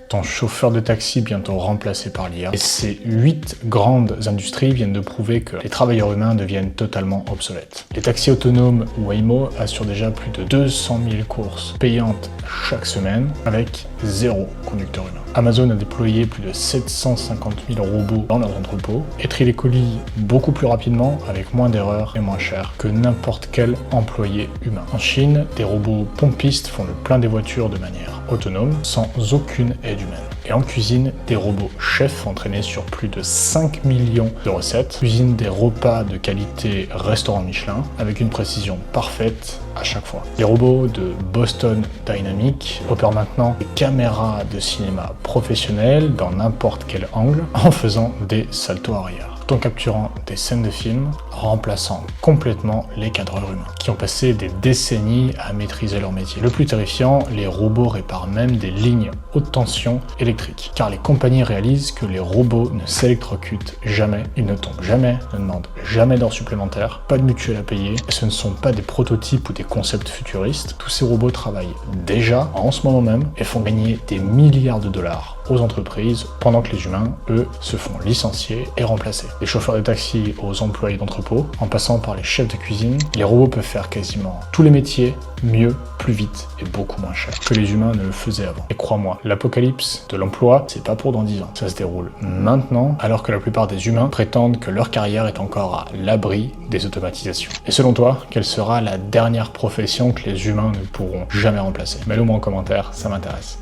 ton chauffeur de taxi bientôt remplacé par l'IA. Et ces 8 grandes industries viennent de prouver que les travailleurs humains deviennent totalement obsolètes. Les taxis autonomes Waymo assurent déjà plus de 200 000 courses payantes chaque semaine avec 0 conducteur humain. Amazon a déployé plus de 750 000 robots dans leurs entrepôts et trient les colis beaucoup plus rapidement avec moins d'erreurs et moins cher que n'importe quel employé humain. En Chine, des robots pompistes font le plein des voitures de manière autonome sans aucune aide humaine. Et en cuisine, des robots chefs entraînés sur plus de 5 millions de recettes cuisinent des repas de qualité restaurant Michelin avec une précision parfaite à chaque fois. Les robots de Boston Dynamics opèrent maintenant des caméras de cinéma professionnelles dans n'importe quel angle en faisant des saltos arrière, tout en capturant des scènes de film, remplaçant complètement les cadreurs humains, qui ont passé des décennies à maîtriser leur métier. Le plus terrifiant, les robots réparent même des lignes haute tension électriques, car les compagnies réalisent que les robots ne s'électrocutent jamais, ils ne tombent jamais, ne demandent jamais d'heures supplémentaires, pas de mutuelle à payer, et ce ne sont pas des prototypes ou des concepts futuristes. Tous ces robots travaillent déjà, en ce moment même, et font gagner des milliards de dollars aux entreprises, pendant que les humains, eux, se font licencier et remplacer. Des chauffeurs de taxi aux employés d'entrepôt, en passant par les chefs de cuisine, les robots peuvent faire quasiment tous les métiers, mieux, plus vite et beaucoup moins cher que les humains ne le faisaient avant. Et crois-moi, l'apocalypse de l'emploi, c'est pas pour dans 10 ans. Ça se déroule maintenant, alors que la plupart des humains prétendent que leur carrière est encore à l'abri des automatisations. Et selon toi, quelle sera la dernière profession que les humains ne pourront jamais remplacer? Mets-le moi en commentaire, ça m'intéresse.